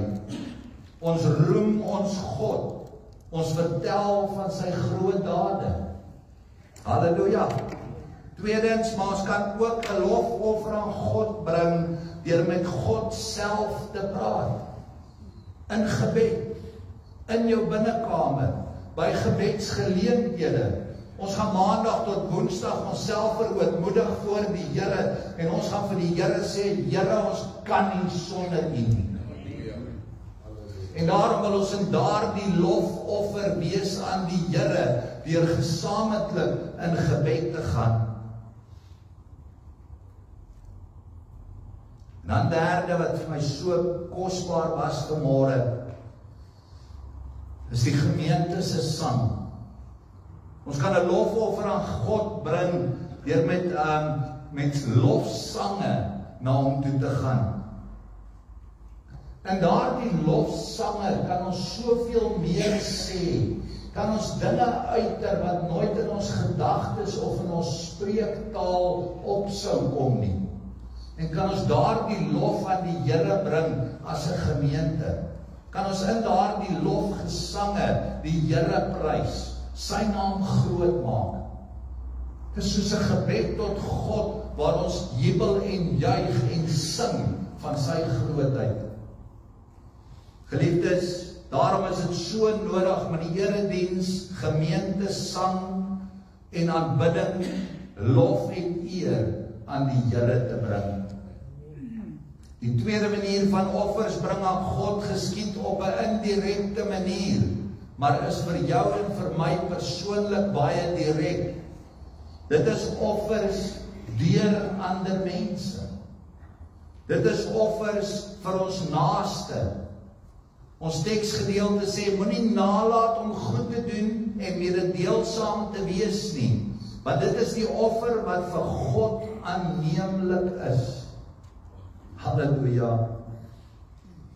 Ons roem ons God. Ons vertel van sy groot dade. Halleluja. Tweedens, maar ons kan ook 'n lofoffer aan God bring deur met God self te praat. In gebed, in jou binnekamer, by gebedsgeleenthede. Ons gaan maandag tot woensdag onsself verootmoedig voor die Here en ons gaan vir die Here sê, Here, ons kan nie sonder U nie. En daarom wil ons in daardie lofoffer wees aan die Here deur gesamentlik in gebed te gaan. En dan derde wat vir my so kosbaar was vanmôre, is die gemeente se sang. Ons kan 'n lofoffer aan God bring deur met lofsange na hom toe te gaan. En daardie lofsange kan ons soveel meer sê, kan ons dinge uiter wat nooit in ons gedagtes of in ons spreektaal op sou kom nie. En kan ons daardie lof aan die Here bring as 'n gemeente. Kan ons in daardie lofgesange die Here prys, sy naam groot maak. Dit is soos 'n gebed tot God waar ons jubel en juig en sing van sy grootheid. Geliefdes, daarom is dit so nodig met die erediens, gemeente sang en aanbidding, lof en eer aan die Here te bring. Die tweede manier van offers bring aan God geskied op 'n indirekte manier, maar is vir jou en vir my persoonlik baie direk. Dit is offers deur ander mense. Dit is offers vir ons naaste. Ons teksgedeelte sê, moenie nalat om goed te doen en mededeelsaam te wees nie, want dit is die offer wat vir God aanneemlik is. Halleluja.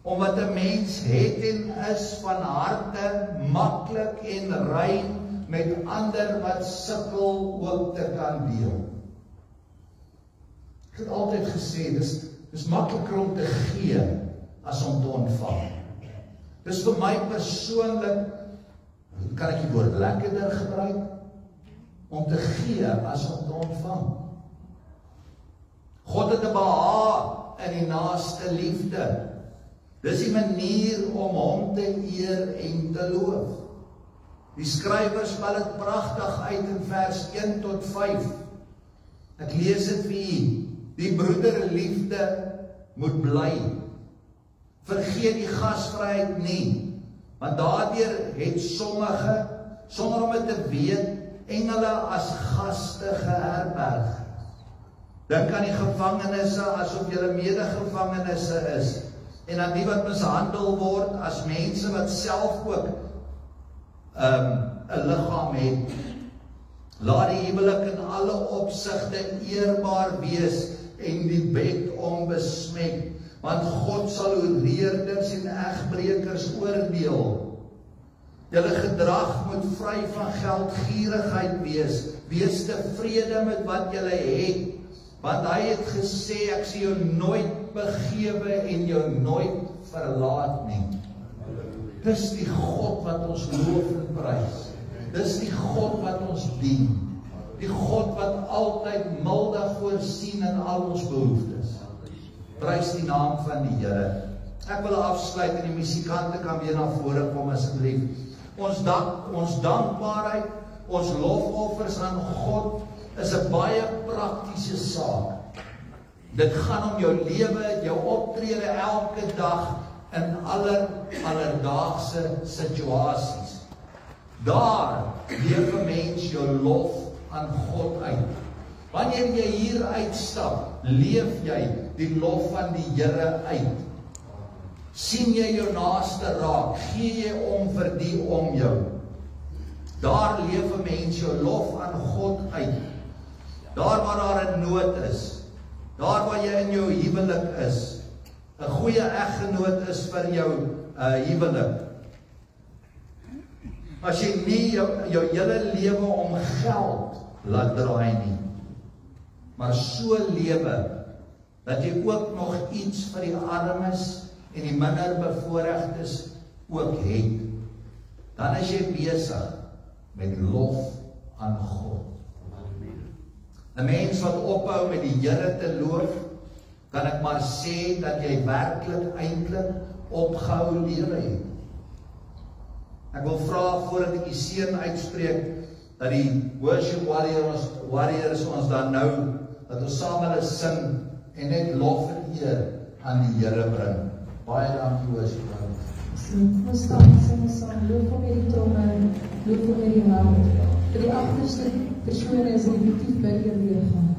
Omdat 'n mens het en is van harte maklik en rein met ander wat sukkel ook te kan deel. Ek het altyd gesê, dis makliker om te gee as om te ontvang. Dis vir my persoonlik, kan ek die woord lekkerder gebruik, om te gee as om te ontvang. God het 'n behaag in die naaste liefde. Dis die manier om hom te eer en te loof. Die skrywer spel dit pragtig uit in vers 1 tot 5. Ek lees dit vir u. Die broederliefde moet bly. Vergeet die gasvryheid nie, want daardeur het sommige, sonder om dit te weet, engele as gaste geherberg. Dink aan die gevangenisse asof julle medegevangenisse is, en aan die wat mishandel word as mense wat self ook 'n liggaam het. Laat die huwelik in alle opsigte eerbaar wees en die bed onbesmet, want God sal hoereerders en egbreekers oordeel. Julle gedrag moet vry van geldgierigheid wees. Wees tevrede met wat julle het, want hy het gesê, ek sal jou nooit begewe en jou nooit verlaat nie. Dis die God wat ons loof en prys. Dis die God wat ons dien. die God wat altyd mildig voorsien in al ons behoeftes. Prys die naam van die Here. Ek wil afsluit en die musikante kan weer na vore kom asseblief. Ons dankbaarheid, ons lofoffers aan God is 'n baie praktiese saak. Dit gaan om jou lewe, jou optrede elke dag in alledaagse situasies. Daar leef 'n mens jou lof aan God uit. Wanneer jy hier uitstap, leef jy die lof van die Here uit. Sien jy jou naaste raak, gee jy om vir die om jou. Daar leef 'n mens jou lof aan God uit. Daar waar daar 'n nood is, daar waar jy in jou huwelik is, 'n goeie eggenoot is vir jou huwelik. As jy nie jou hele lewe om geld laat draai nie, maar so lewe, dat jy ook nog iets vir die armes en die minder bevoorregtes ook het, dan is jy besig met lof aan God. 'n Mens wat ophou met die Here te loof, kan ek maar sê dat jy werklik eintlik opgehou lewe het. Ek wil vra voordat ek die seën uitspreek, dat die worship warriors ons dan nou, dat ons saam hulle sing en net lof en eer aan die Here bring. Baie dankie worship warriors. Ons staan sing saam, loof hom met die tromme, loof hom met die hand. Vir die agterste persone is definitief by jou weer gaan.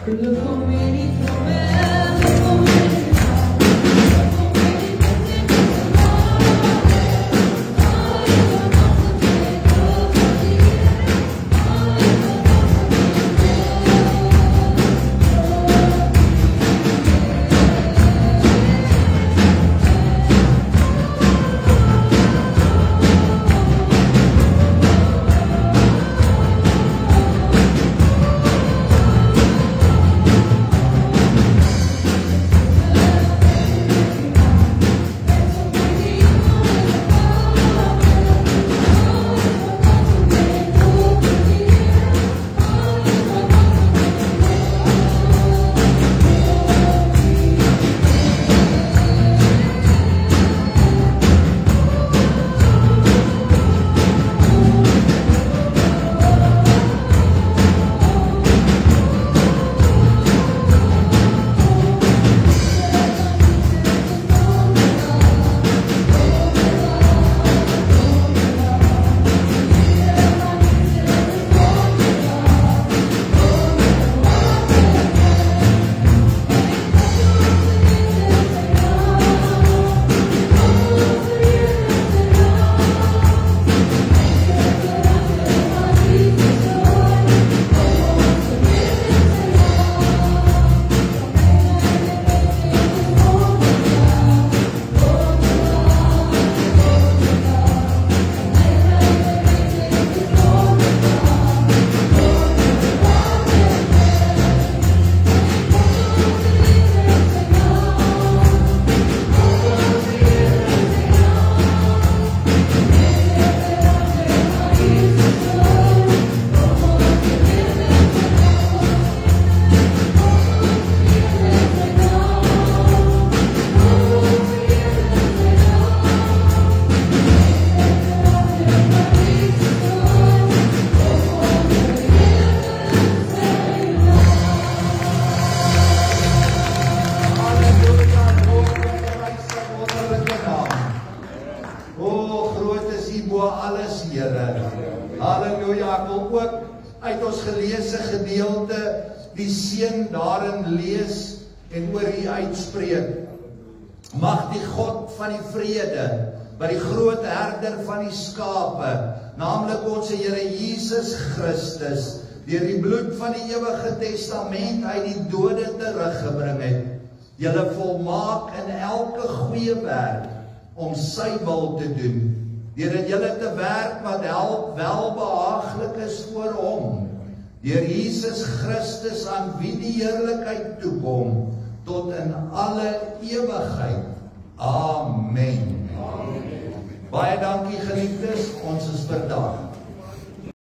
Loof hom met die tromme, loof hom met die die seën daarin lees en oor U uitspreek. Mag die God van die vrede, wat die groot herder van die skape, naamlik ons Here Jesus Christus, deur die bloed van die ewige testament uit die dode teruggebring het, julle volmaak in elke goeie werk om sy wil te doen, deur dit julle te werk wat welbehaaglik is voor hom, deur Jesus Christus aan wie die heerlikheid toekom, tot in alle ewigheid. Amen. Baie dankie geliefdes, ons is verdag.